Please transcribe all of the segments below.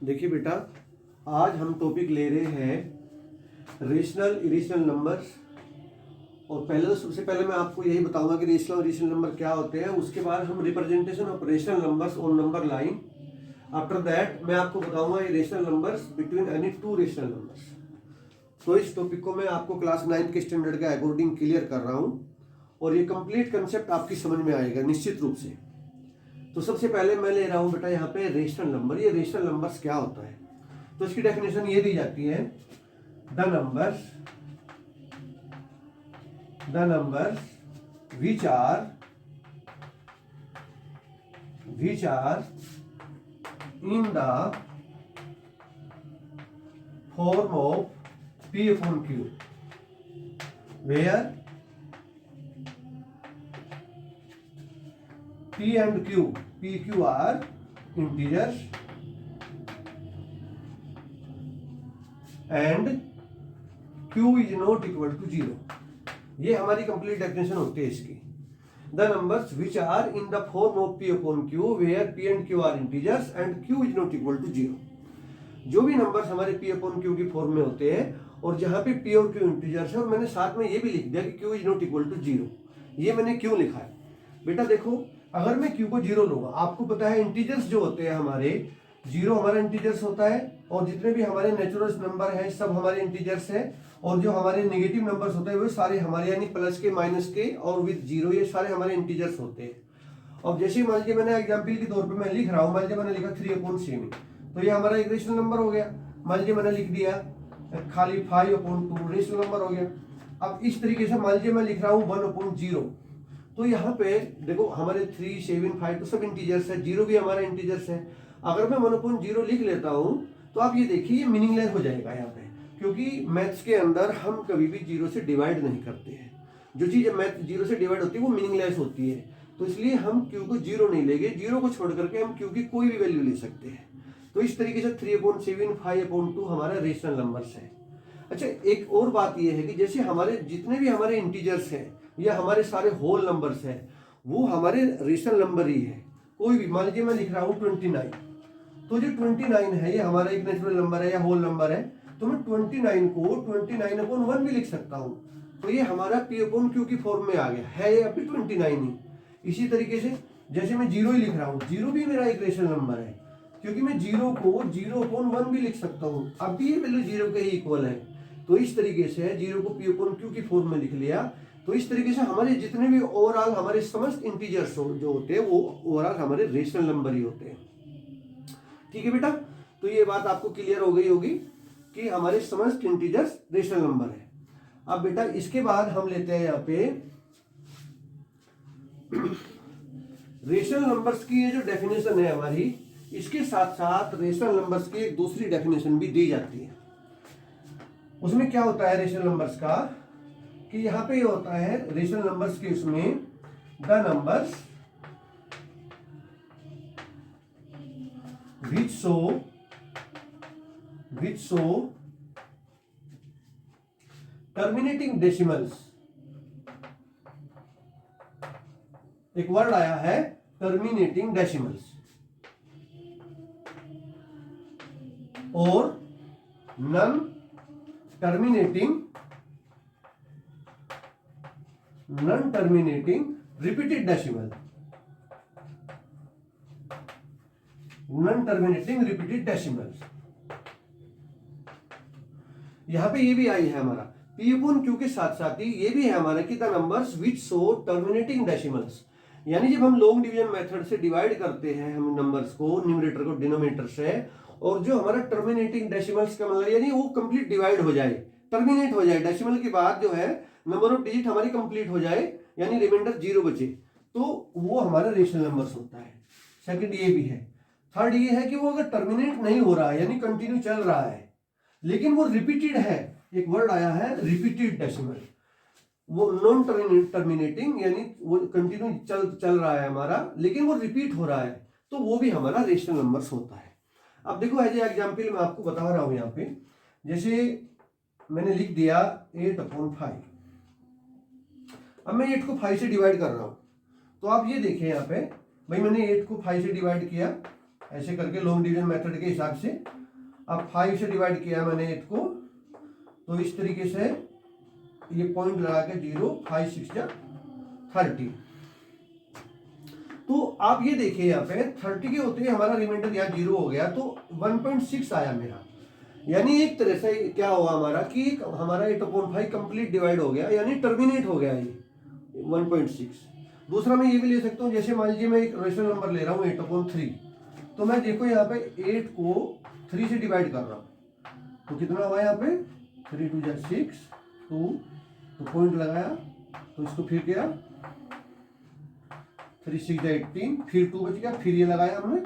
देखिए बेटा, आज हम टॉपिक ले रहे हैं रेशनल इरेशनल नंबर्स। और पहले तो सबसे पहले मैं आपको यही बताऊंगा कि रेशनल और इरेशनल नंबर क्या होते हैं। उसके बाद हम representation of rational numbers on number line. After that मैं आपको बताऊंगा irrational numbers between any two rational numbers. तो इस टॉपिक को मैं आपको क्लास 9 के स्टैंडर्ड के अकॉर्डिंग क्लियर कर रहा हूँ और ये कंप्लीट कंसेप्ट आपकी समझ में आएगा निश्चित रूप से। तो सबसे पहले मैं ले रहा हूँ बेटा यहाँ पे रेशनल नंबर। ये रेशनल नंबर्स क्या होता है, तो इसकी डेफिनेशन ये दी जाती है, the numbers which are in the form of P upon Q, where P and Q, PQ are integers and Q is not equal to 0। ये हमारी कंप्लीट डेफिनेशन होती है इसकी। The numbers which are in the form of P upon Q, where P and Q are integers and Q is not equal to 0। जो भी numbers हमारे P upon Q की form में होते हैं और जहां पे P और Q इंटीजर्स है, और मैंने साथ में ये भी लिख दिया कि Q is not equal to 0। ये मैंने क्यों लिखा है बेटा, देखो अगर मैं Q को 0 लूंगा, आपको पता है इंटीजर्स जो होते हैं हमारे, 0 हमारा इंटीजर्स होता है और जितने भी हमारे नेचुरल नंबर है सब हमारे इंटीजर्स है, और जो हमारे नेगेटिव नंबर्स होते हैं वो सारे हमारे यानी प्लस के माइनस के और विद 0 ये सारे हमारे इंटीजर्स होते हैं। और जैसे मान लीजिए मैंने एग्जाम्पल के तौर पर मैं लिख रहा हूँ, मान लीजिए मैंने लिखा 3/7, तो ये हमारा एक रेशनल नंबर हो गया। मान लीजिए मैंने लिख दिया खाली 5/2, रेशनल नंबर हो गया। अब इस तरीके से मान लीजिए मैं लिख रहा हूँ 1/0, तो यहाँ पे देखो हमारे 3, 7, 5 तो सब इंटीजर्स है, 0 भी हमारा इंटीजर्स है। अगर मैं 1/0 लिख लेता हूँ तो आप ये देखिए ये मीनिंगलेस हो जाएगा यहाँ पे, क्योंकि मैथ्स के अंदर हम कभी भी 0 से डिवाइड नहीं करते हैं। जो चीज मैथ 0 से डिवाइड होती है वो मीनिंगलेस होती है, तो इसलिए हम Q को 0 नहीं लेंगे। 0 को छोड़ करके हम Q की कोई भी वैल्यू ले सकते हैं। तो इस तरीके से 3/7, 5/2 हमारा रेशनल नंबर्स है। अच्छा, एक और बात यह है कि जैसे हमारे जितने भी हमारे इंटीजर्स हैं या हमारे सारे होल नंबर्स हैं वो हमारे रेशनल नंबर ही है। कोई भी मान लीजिए मैं लिख रहा हूँ 29, तो जो 29 है ये हमारा एक नेचुरल नंबर है या होल नंबर है, तो मैं 29 को 29/1 भी लिख सकता हूँ। तो ये हमारा P/Q की फॉर्म में आ गया है, ये अभी 29 ही। इसी तरीके से जैसे मैं 0 ही लिख रहा हूँ, 0 भी मेरा एक रेशनल नंबर है, क्योंकि मैं 0 को 0/1 भी लिख सकता हूँ, अब भी ये वैल्यू 0 के ही इक्वल है। तो इस तरीके से 0 को P/Q की फॉर्म में लिख लिया। तो इस तरीके से हमारे जितने भी ओवरऑल हमारे समस्त इंटीजर्स जो होते हैं वो ओवरऑल हमारे रेशनल नंबर ही होते हैं। ठीक है बेटा, तो ये बात आपको क्लियर हो गई होगी कि हमारे समस्त इंटीजर्स रेशनल नंबर है। अब बेटा इसके बाद हम लेते हैं यहाँ पे रेशनल नंबर्स की ये जो डेफिनेशन है हमारी, इसके साथ साथ रेशनल नंबर्स की एक दूसरी डेफिनेशन भी दी जाती है। उसमें क्या होता है रेशनल नंबर्स का, कि यहां पे ये होता है रेशनल नंबर्स के उसमें the numbers which show terminating decimals। एक वर्ड आया है टर्मिनेटिंग डेसिमल्स, और नॉन टर्मिनेटिंग रिपीटेड डेसिमल। यहां पे ये भी आई है हमारा P/Q के साथ साथ ही ये भी है हमारा कि the numbers which show terminating decimals. यानी जब हम लॉन्ग डिवीजन मेथड से डिवाइड करते हैं हम नंबर्स को, न्यूमरेटर को डिनोमिनेटर से, और जो हमारा टर्मिनेटिंग डेसिमल्स का मतलब यानी वो कंप्लीट डिवाइड हो जाए, टर्मिनेट हो जाए, डेसिमल के बाद जो है नंबर ऑफ डिजिट हमारी कंप्लीट हो जाए, यानी रिमाइंडर 0 बचे, तो वो हमारा रेशनल नंबर्स होता है। सेकंड ये भी है। थर्ड ये है कि वो अगर टर्मिनेट नहीं हो रहा है यानी कंटिन्यू चल रहा है लेकिन वो रिपीटेड है, एक वर्ड आया है रिपीटेड डेसिमल। वो नॉन टर्मिनेटिंग यानी वो कंटिन्यू चल रहा है हमारा लेकिन वो रिपीट हो रहा है, तो वो भी हमारा रेशनल नंबर्स होता है। अब देखो एज ए एग्जाम्पल मैं आपको बता रहा हूं यहाँ पे, जैसे मैंने लिख दिया 8/5। अब मैं 8 को 5 से डिवाइड कर रहा हूं, तो आप ये देखें यहाँ पे भाई मैंने 8 को 5 से डिवाइड किया ऐसे करके लॉन्ग डिवीजन मेथड के हिसाब से। अब 5 से डिवाइड किया मैंने 8 को, तो इस तरीके से ये पॉइंट लगा के 0, 5 6 जा 30। तो आप ये देखिए यहाँ पे 30 के होते ही हमारा रिमाइंडर यहाँ 0 हो गया, तो 1.6 आया मेरा। यानी एक तरह से क्या हुआ हमारा कि हमारा 8/5 कंप्लीट डिवाइड हो गया, यानी टर्मिनेट हो गया ये 1.6। दूसरा मैं ये भी ले सकता हूँ, जैसे मान लीजिए मैं एक रेशनल नंबर ले रहा हूँ 8/3, तो मैं देखो यहाँ पे 8 को 3 से डिवाइड कर रहा हूँ, तो कितना हुआ यहाँ पे 3 2 जा 6 2, तो पॉइंट लगाया, तो इसको फिर किया 3 6 जा 18, फिर 2 बच गया, फिर ये लगाया हमने,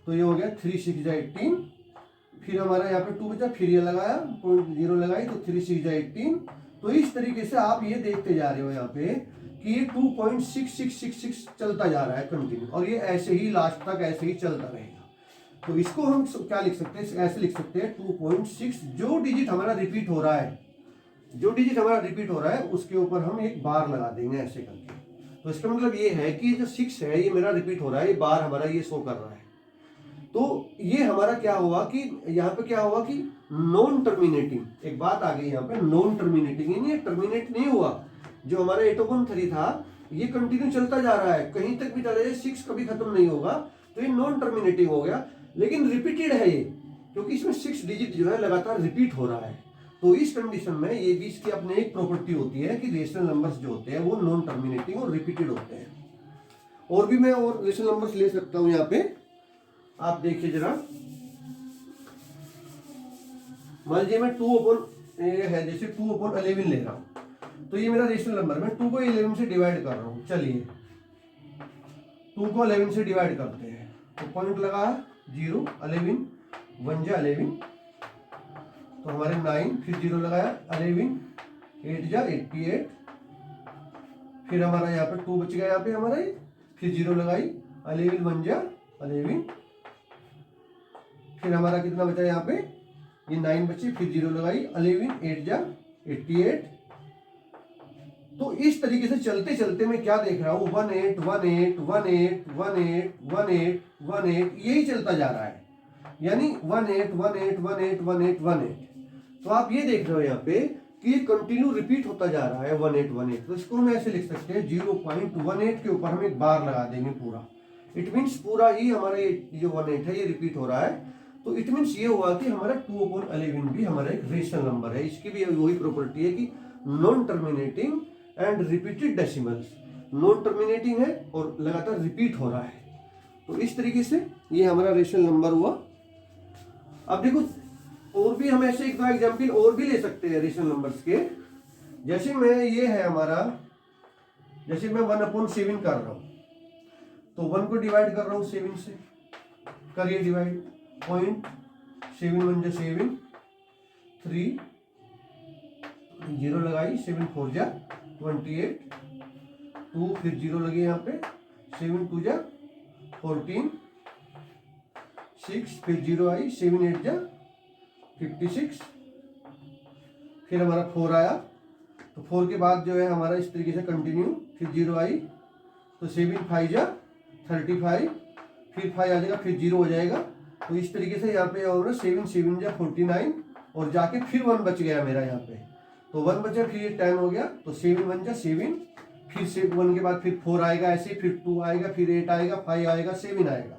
तो ये हो गया 3 6 जा 18, फिर हमारा यहाँ पे 2 बचा, फिर ये लगाया, पॉइंट 0 लगाई, तो 3 6 जा 18। तो इस तरीके से आप ये देखते जा रहे हो यहाँ पे कि ये 2.6666 चलता जा रहा है कंटिन्यू, और ये ऐसे ही लास्ट तक ऐसे ही चलता रहेगा। तो इसको हम क्या लिख सकते हैं, ऐसे लिख सकते हैं 2.6, जो डिजिट हमारा रिपीट हो रहा है, जो डिजिट हमारा रिपीट हो रहा है उसके ऊपर हम एक बार लगा देंगे ऐसे करके। तो इसका मतलब ये है कि जो 6 है ये मेरा रिपीट हो रहा है, ये बार हमारा ये शो कर रहा है। तो ये हमारा क्या हुआ कि यहाँ पे क्या हुआ कि नॉन टर्मिनेटिंग, एक बात आ गई यहाँ पे, नॉन टर्मिनेटिंग, यानी टर्मिनेट नहीं हुआ। जो हमारा 8/3 था ये कंटिन्यू चलता जा रहा है, कहीं तक भी चला जाए, 6 कभी खत्म नहीं होगा, तो ये नॉन टर्मिनेटिंग हो गया। लेकिन रिपीटेड है ये, क्योंकि इसमें 6 डिजिट जो है लगातार रिपीट हो रहा है। तो इस कंडीशन में ये भी इसकी अपने एक प्रॉपर्टी होती है कि रेशनल नंबर्स जो होते हैं वो नॉन टर्मिनेटिंग और रिपीटेड होते हैं। और भी मैं और रेशनल नंबर्स ले सकता हूं यहाँ पे, आप देखिए जरा। मान लीजिए मैं 2/11 ले रहा हूं, तो ये मेरा रेशनल नंबर, मैं 2 को 11 से डिवाइड कर रहा हूं। चलिए 2 को 11 से डिवाइड करते हैं, तो पॉइंट लगा 0 11 1 जा 11, तो हमारे 9, फिर 0 लगाया 11 8 जा 88, फिर हमारा यहाँ पे 2 बच गया यहाँ पे हमारा, फिर 0 लगाई 11 1 जा 11, फिर हमारा कितना बचा यहाँ पे, ये 9 बची, फिर 0 लगाई 11 8 जा 88। तो इस तरीके से चलते चलते मैं क्या देख रहा हूँ, 18 18 18 18 18 18, यही चलता जा रहा है, यानी 18 18 18 18 18। तो आप ये देख रहे हो यहाँ पे कि ये कंटिन्यू रिपीट होता जा रहा है 18 18। तो इसको हम ऐसे लिख सकते हैं 0.18 के ऊपर हम एक बार लगा देंगे पूरा। इट मीन्स पूरा ही हमारा ये जो 18 है ये रिपीट हो रहा है। तो इट मीन्स ये हुआ कि हमारा 2/11 भी हमारा एक रेशनल नंबर है। इसकी भी वही प्रॉपर्टी है कि non terminating and repeated decimals, non terminating है और लगातार रिपीट हो रहा है। तो इस तरीके से ये हमारा रेशनल नंबर हुआ। अब देखो और भी हम ऐसे 1-2 एग्जाम्पल और भी ले सकते हैं रेशनल नंबर्स के। जैसे मैं ये है हमारा, जैसे मैं 1/7 कर रहा हूं, तो 1 को डिवाइड कर रहा हूं 7 से, करिए डिवाइड, 0.7 1 जा 7 3 0 लगाई, 7 4 जा 28 2, फिर 0 लगे यहाँ पे, 7 2 जा 14 6, फिर 0 आई, 7 8 जा 56, फिर हमारा 4 आया, तो 4 के बाद जो है हमारा इस तरीके से कंटिन्यू, फिर 0 आई, तो 7 5 जा 35, फिर 5 आ जाएगा, फिर 0 हो जाएगा। तो इस तरीके से यहाँ पे होगा 7 7 जा 49, और जाके फिर 1 बच गया मेरा यहाँ पे, तो 1 बचा, फिर ये 10 हो गया, तो 7 1 जा 7, फिर 1 के बाद फिर 4 आएगा ऐसे, फिर 2 आएगा, फिर 8 आएगा, 5 आएगा, 7 आएगा,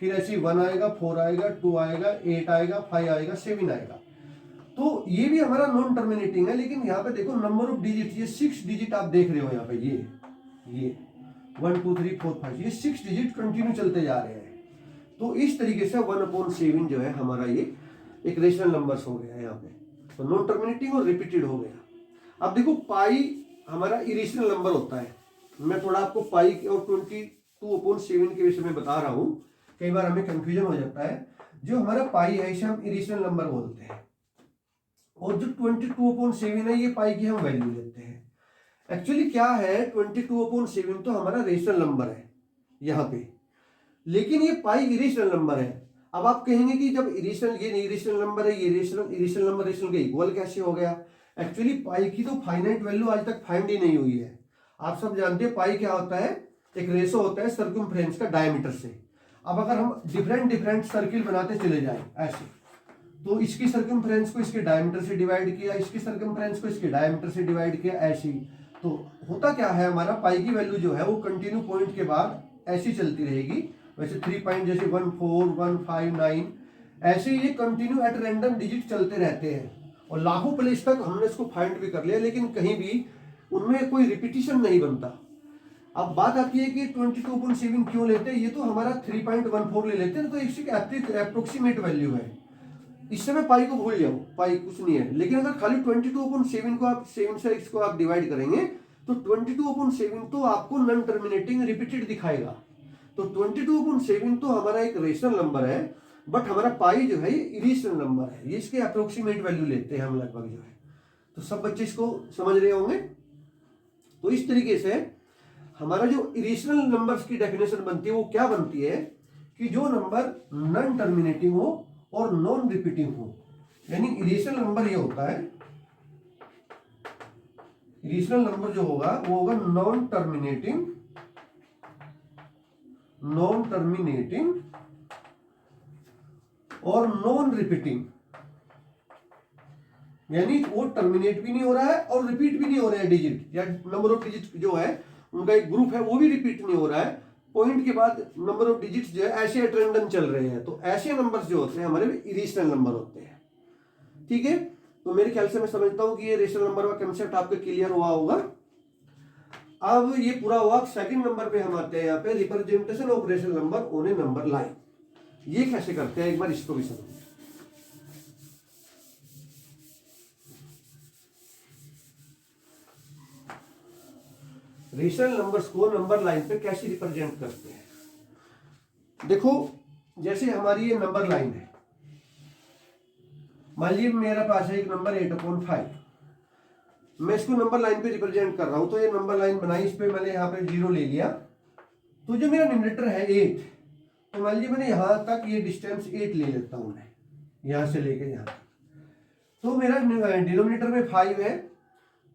फिर ऐसे 1 आएगा, 4 आएगा, 2 आएगा, 8 आएगा, 5 आएगा, 7 आएगा। तो ये भी हमारा नॉन टर्मिनेटिंग है। लेकिन यहाँ पे देखो नंबर ऑफ डिजिट, ये 6 डिजिट आप देख रहे हो यहाँ पे, ये 1 2 3 4 5, ये 6 डिजिट कंटिन्यू चलते जा रहे हैं। तो इस तरीके से 1/7 जो है हमारा ये एक रेशनल नंबर्स हो गया यहाँ पे, तो नॉन टर्मिनेटिंग और रिपीटेड हो गया। अब देखो पाई हमारा इरेशनल नंबर होता है। मैं थोड़ा आपको पाई और 22/7 के विषय में बता रहा हूँ, कई बार हमें कंफ्यूजन हो जाता है। जो हमारा पाई है इसे हम इरेशनल नंबर बोलते हैं, और जो 22/7 है ये पाई की हम वैल्यू लेते हैं। एक्चुअली क्या है, 22/7 तो हमारा रेशनल नंबर है यहाँ पे, लेकिन ये पाई इरेशनल नंबर है। अब आप कहेंगे कि जब इरेशनल, ये इरेशनल नंबर है, ये इरेशनल नंबर रेशनल के इक्वल कैसे हो गया। एक्चुअली पाई की तो फाइनाइट वैल्यू आज तक फाइंड ही नहीं हुई है। आप सब जानते हैं पाई क्या होता है, एक रेशो होता है सर्कमफ्रेंस का डायमीटर से। अब अगर हम डिफरेंट डिफरेंट सर्किल बनाते चले जाएं ऐसे, तो इसकी सर्कमफ्रेंस को इसके डायमीटर से डिवाइड किया, इसकी सर्कमफ्रेंस को इसके डायमीटर से डिवाइड किया, ऐसे ही। तो होता क्या है, हमारा पाई की वैल्यू जो है वो कंटिन्यू पॉइंट के बाद ऐसी चलती रहेगी। वैसे 3 पॉइंट जैसे 1 4 1 5 9 ऐसे ये कंटिन्यू एट रैंडम डिजिट चलते रहते हैं, और लाखों प्लेस तक हमने इसको फाइंड भी कर लिया, लेकिन कहीं भी उनमें कोई रिपीटिशन नहीं बनता। अब बात आती है कि 22.7 क्यों लेते हैं, ये तो हमारा 3.14 ले लेते हैं, तो इसकी अप्रोक्सीमेट वैल्यू है। इस समय पाई को भूल जाओ, पाई कुछ नहीं है। लेकिन अगर खाली 22.7 को आप 7 से इसको आप डिवाइड करेंगे तो 22.7 तो आपको नॉन टर्मिनेटिंग रिपीटेड दिखाएगा। तो 22.7 तो हमारा एक रेशनल नंबर है, बट हमारा पाई जो है ये इरेशनल नंबर है, ये इसके अप्रोक्सीमेट वैल्यू लेते हैं हम लगभग जो है। तो सब बच्चे इसको समझ रहे होंगे। तो इस तरीके से हमारा जो इरेशनल नंबर्स की डेफिनेशन बनती है वो क्या बनती है कि जो नंबर नॉन टर्मिनेटिंग हो और नॉन रिपीटिंग हो। यानी इरेशनल नंबर ये होता है, इरेशनल नंबर जो होगा वो होगा नॉन टर्मिनेटिंग और नॉन रिपीटिंग। यानी वो टर्मिनेट भी नहीं हो रहा है और रिपीट भी नहीं हो रहा है डिजिट, या नंबर ऑफ डिजिट जो है उनका एक ग्रुप है वो भी रिपीट नहीं हो रहा है। पॉइंट के बाद नंबर ऑफ डिजिट्स जो है ऐसे एट रैंडम चल रहे हैं। तो ऐसे नंबर्स जो होते हैं हमारे इरेशनल नंबर होते हैं। ठीक है, तो मेरे ख्याल से मैं समझता हूं कि ये रेशनल नंबर का कंसेप्ट आपको क्लियर हुआ होगा। अब ये पूरा हुआ। सेकंड नंबर पे हम आते हैं, यहाँ पे representation of rational number on A number line. ये कैसे करते हैं, एक बार इसको भी समझो। रेशनल नंबर्स को नंबर लाइन पे कैसे रिप्रेजेंट करते हैं। देखो, जैसे हमारी ये नंबर लाइन है, मान लीजिए मेरा पास है एक नंबर 8/5, मैं इसको नंबर लाइन पे रिप्रेजेंट कर रहा हूं। तो ये नंबर लाइन बनाई, इस पे मैंने यहाँ पे 0 ले लिया। तो जो मेरा न्यूमरेटर है 8, तो मान लीजिए मैंने यहां तक ये डिस्टेंस 8 ले लेता हूं मैं, यहां से लेके यहां। तो मेरा डिनोमिनेटर में 5 है,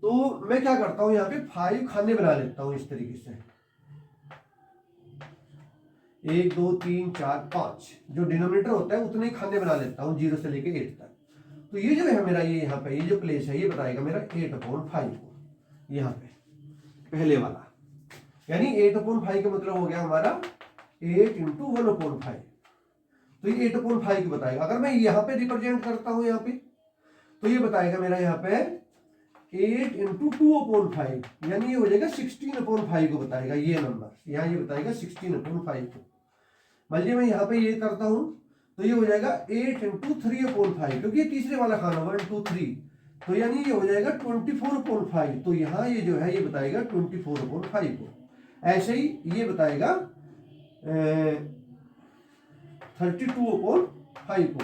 तो मैं क्या करता हूं, यहाँ पे 5 खाने बना लेता हूं इस तरीके से। 1 2 3 4 5 जो डिनोमिनेटर होता है उतने ही खाने बना लेता हूं 0 से लेके 8 तक। तो ये जो है मेरा, ये यहाँ पे ये जो प्लेस है ये बताएगा मेरा 8/5 को, यहाँ पे पहले वाला। यानी 8/5 का मतलब हो गया हमारा 8 × 1/5। तो ये 8/5 को बताएगा। अगर मैं यहाँ पे रिप्रेजेंट करता हूँ यहाँ पे, तो ये बताएगा मेरा यहाँ पे 8 × 2/5, यानी ये हो जाएगा 16/5 को बताएगा ये नंबर। यहाँ ये बताएगा 16/5 को। मान लीजिए मैं यहाँ पे ये करता हूँ, तो ये हो जाएगा 8 × 3/5, क्योंकि ये तीसरे वाला खाना 1 2 3, तो यानी ये हो जाएगा 24/5। तो यहाँ ये जो है ये बताएगा 24/5 को। ऐसे ही ये बताएगा 32/5 को,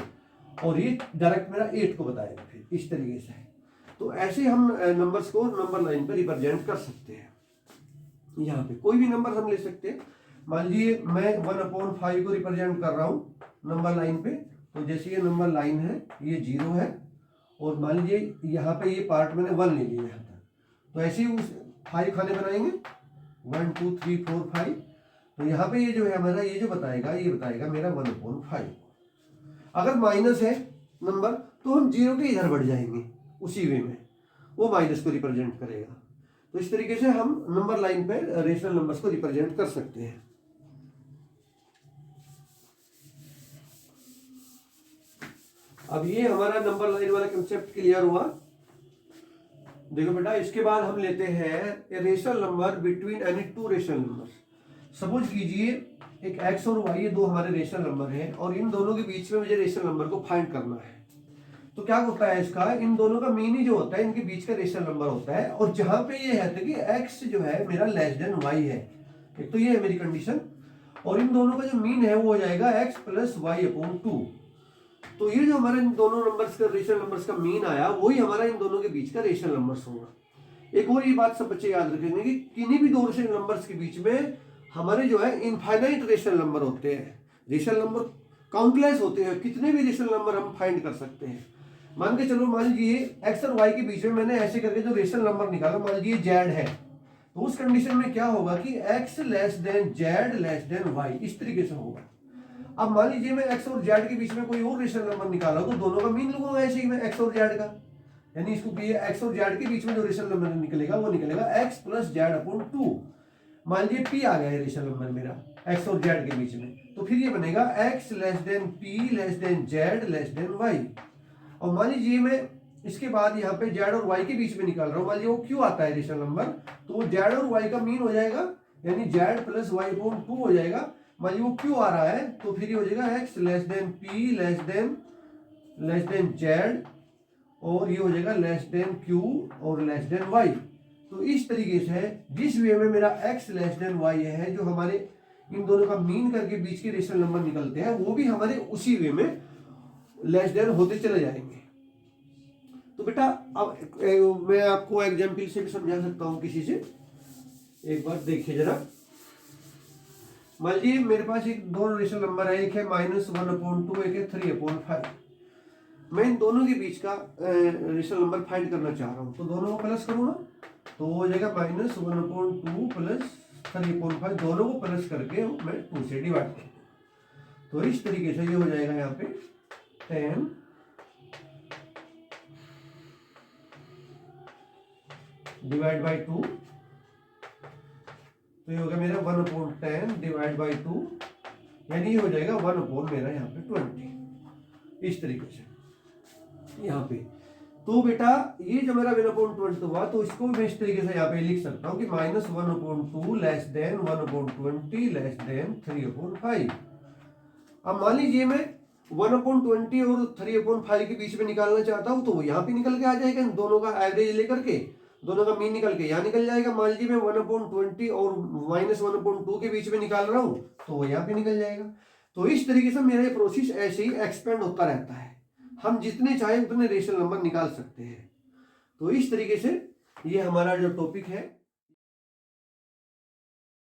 और ये डायरेक्ट मेरा 8 को बताएगा फिर इस तरीके से। तो ऐसे हम नंबर्स को नंबर लाइन पे रिप्रेजेंट कर सकते हैं। यहाँ पे कोई भी नंबर हम ले सकते हैं। मान लीजिए मैं 1/5 को रिप्रेजेंट कर रहा हूँ नंबर लाइन पे, तो जैसे ये नंबर लाइन है ये 0 है, और मान लीजिए यहाँ पे ये पार्ट मैंने 1 ले लिया यहाँ तक, तो ऐसे ही उस 5 खाने बनाएंगे 1 2 3 4 5। तो यहाँ पे ये जो है हमारा, ये जो बताएगा ये बताएगा मेरा 1/5। अगर माइनस है नंबर तो हम 0 के इधर बढ़ जाएंगे, उसी वे में वो माइनस को रिप्रेजेंट करेगा। तो इस तरीके से हम नंबर लाइन पे रेशनल नंबर्स को रिप्रेजेंट कर सकते हैं। अब ये हमारा नंबर लाइन वाला कंसेप्ट क्लियर हुआ। देखो बेटा, इसके बाद हम लेते हैं a rational number between any two rational numbers. Suppose कीजिए एक x और y, ये दो हमारे रेशनल नंबर हैं, और इन दोनों के बीच में मुझे रेशनल नंबर को फाइंड करना है। तो क्या होता है इसका, इन दोनों का मीन ही जो होता है इनके बीच का रेशनल नंबर होता है। और जहां पे ये है कि x जो है मेरा लेस देन y है, एक तो ये है मेरी कंडीशन, और इन दोनों का जो मीन है वो हो जाएगा x + y/2। तो ये जो हमारे इन दोनों नंबर्स का रेशनल नंबर्स का मीन आया, वही हमारा इन दोनों के बीच का रेशनल नंबर्स होगा। एक और ये बात सब बच्चे याद रखेंगे कि किन्हीं भी दो रेशनल नंबर्स के बीच में हमारे जो है इनफाइनाइट रेशनल नंबर होते हैं। रेशनल नंबर काउंटलेस होते हैं, कितने भी रेशनल नंबर हम फाइंड कर सकते हैं। मान के चलो, मान लीजिए x और y के बीच में मैंने ऐसे करके जो रेशनल नंबर निकाला, मान लीजिए z है, तो उस कंडीशन में क्या होगा कि x z y, इस तरीके से होगा। अब मान लीजिए मैं एक्स और जेड के बीच में कोई और रेशनल नंबर निकाला तो दोनों का मीन लूंगा ऐसे ही मैं एक्स और जेड का, यानी इसको एक्स और जेड के बीच में जो रेशनल नंबर निकलेगा वो निकलेगा एक्स प्लस जेड अपॉन 2। मान लीजिए पी आ गया है रेशनल नंबर मेरा एक्स और जेड के बीच में, तो फिर ये बनेगा x less than p less than z less than y. और मान लीजिए मैं इसके बाद यहाँ पे जेड और वाई के बीच में निकाल रहा हूँ, मान लीजिए वो क्यू आता है रेशनल नंबर, तो वो जेड और वाई का मीन हो जाएगा, यानी जेड प्लस वाई अपॉन 2 हो जाएगा। मान लीजिए वो क्यू आ रहा है तो फिर ये हो जाएगा x less than p less than Z, और ये हो जाएगा लेस देन क्यू और लेस देन वाई। तो इस तरीके से जिस वे में मेरा x लेस देन वाई है, जो हमारे इन दोनों का मीन करके बीच के रेशनल नंबर निकलते हैं, वो भी हमारे उसी वे में लेस देन होते चले जाएंगे। तो बेटा अब मैं आपको एग्जाम्पल से भी समझा सकता हूं किसी से, एक बार देखिए जरा। मान लीजिए मेरे पास एक दो रेशनल नंबर है, एक है -1/2, एक है 3/5। मैं इन दोनों के बीच का रेशनल नंबर फाइंड करना चाह रहा हूं, तो दोनों को प्लस करूँ ना, तो हो जाएगा -1/2 प्लस 3/5, दोनों को प्लस करके मैं 2 से डिवाइड करूँ। तो इस तरीके से ये हो जाएगा यहाँ पे 10 डिवाइड बाई 2, तो ये हो गया मेरा 1/10 डिवाइड बाई 2, यानी ये हो जाएगा 1/ मेरा यहाँ पे 20। इस तरीके से यहाँ पे तो बेटा ये जो मेरा 1/20 हुआ, तो इसको मैं इस तरीके से यहाँ पे लिख सकता हूँ कि -1/2 लेस देन 1/20 लेस देन 3/5। अब मान लीजिए मैं 1/20 और 3/5 के बीच में निकालना चाहता हूँ, तो वो यहाँ पे निकल के आ जाएगा, दोनों का एवरेज लेकर के, दोनों का मीन निकल के यहाँ निकल जाएगा। मान लीजिए मैं 1/20 और -1/2 के बीच में निकाल रहा हूँ, तो वो यहाँ पे निकल जाएगा। तो इस तरीके से मेरा ये प्रोसेस ऐसे ही एक्सपेंड होता रहता है, हम जितने चाहे उतने रेशनल नंबर निकाल सकते हैं। तो इस तरीके से ये हमारा जो टॉपिक है